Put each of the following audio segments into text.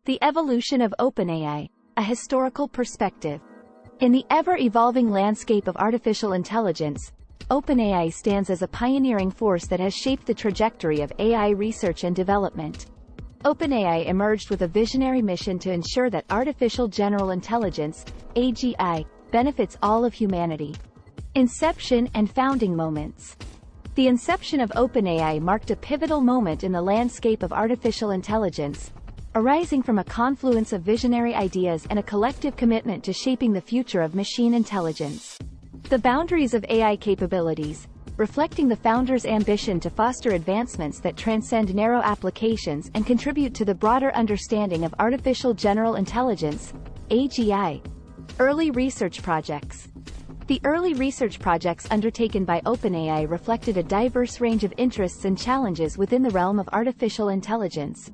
The evolution of OpenAI, a historical perspective. In the ever-evolving landscape of artificial intelligence, OpenAI stands as a pioneering force that has shaped the trajectory of AI research and development. OpenAI emerged with a visionary mission to ensure that artificial general intelligence, AGI, benefits all of humanity. Inception and founding moments. The inception of OpenAI marked a pivotal moment in the landscape of artificial intelligence, arising from a confluence of visionary ideas and a collective commitment to shaping the future of machine intelligence. The boundaries of AI capabilities, reflecting the founders' ambition to foster advancements that transcend narrow applications and contribute to the broader understanding of artificial general intelligence, AGI. Early research projects. The early research projects undertaken by OpenAI reflected a diverse range of interests and challenges within the realm of artificial intelligence.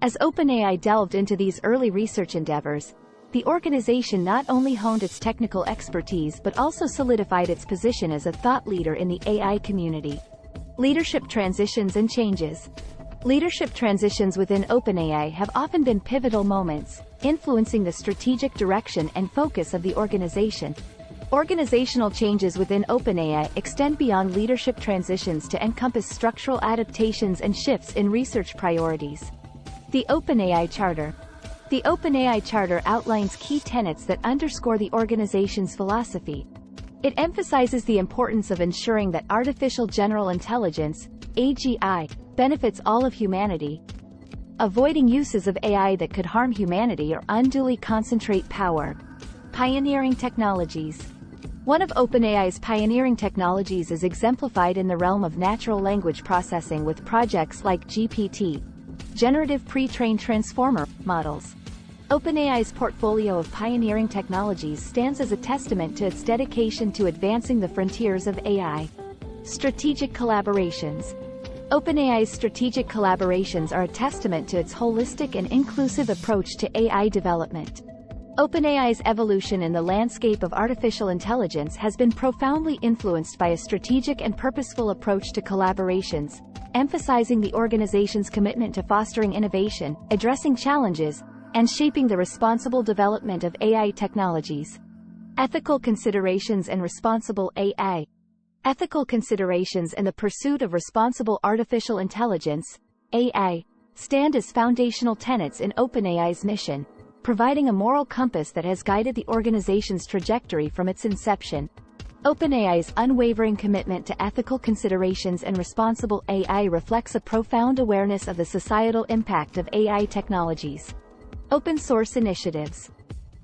As OpenAI delved into these early research endeavors, the organization not only honed its technical expertise but also solidified its position as a thought leader in the AI community. Leadership transitions and changes. Leadership transitions within OpenAI have often been pivotal moments, influencing the strategic direction and focus of the organization. Organizational changes within OpenAI extend beyond leadership transitions to encompass structural adaptations and shifts in research priorities. The OpenAI Charter. The OpenAI Charter outlines key tenets that underscore the organization's philosophy. It emphasizes the importance of ensuring that artificial general intelligence, AGI, benefits all of humanity, avoiding uses of AI that could harm humanity or unduly concentrate power. Pioneering technologies. One of OpenAI's pioneering technologies is exemplified in the realm of natural language processing with projects like GPT, generative pre-trained transformer models. OpenAI's portfolio of pioneering technologies stands as a testament to its dedication to advancing the frontiers of AI. Strategic collaborations. OpenAI's strategic collaborations are a testament to its holistic and inclusive approach to AI development. OpenAI's evolution in the landscape of artificial intelligence has been profoundly influenced by a strategic and purposeful approach to collaborations, emphasizing the organization's commitment to fostering innovation, addressing challenges, and shaping the responsible development of AI technologies. Ethical considerations and responsible AI. Ethical considerations and the pursuit of responsible artificial intelligence, AI, stand as foundational tenets in OpenAI's mission, providing a moral compass that has guided the organization's trajectory from its inception. OpenAI's unwavering commitment to ethical considerations and responsible AI reflects a profound awareness of the societal impact of AI technologies. Open source initiatives.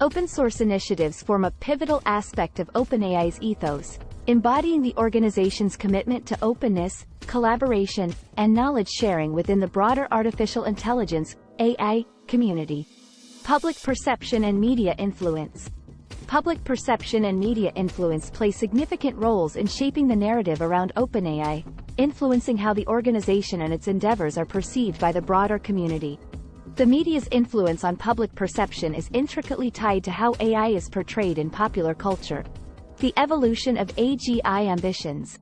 Open source initiatives form a pivotal aspect of OpenAI's ethos, embodying the organization's commitment to openness, collaboration, and knowledge sharing within the broader artificial intelligence, AI, community. Public perception and media influence. Public perception and media influence play significant roles in shaping the narrative around OpenAI, influencing how the organization and its endeavors are perceived by the broader community. The media's influence on public perception is intricately tied to how AI is portrayed in popular culture. The evolution of AGI ambitions.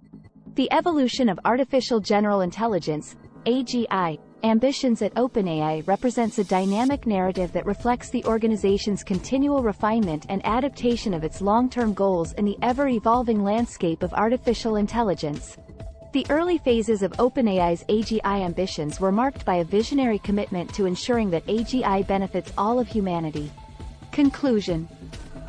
The evolution of artificial general intelligence, AGI, ambitions at OpenAI represents a dynamic narrative that reflects the organization's continual refinement and adaptation of its long-term goals in the ever-evolving landscape of artificial intelligence. The early phases of OpenAI's AGI ambitions were marked by a visionary commitment to ensuring that AGI benefits all of humanity. Conclusion.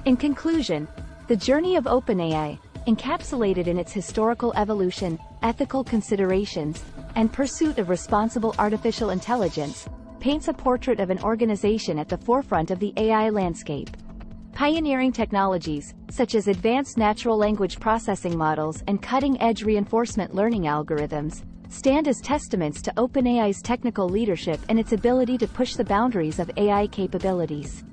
In conclusion, the journey of OpenAI, encapsulated in its historical evolution, ethical considerations, and pursuit of responsible artificial intelligence, paints a portrait of an organization at the forefront of the AI landscape. Pioneering technologies, such as advanced natural language processing models and cutting-edge reinforcement learning algorithms, stand as testaments to OpenAI's technical leadership and its ability to push the boundaries of AI capabilities.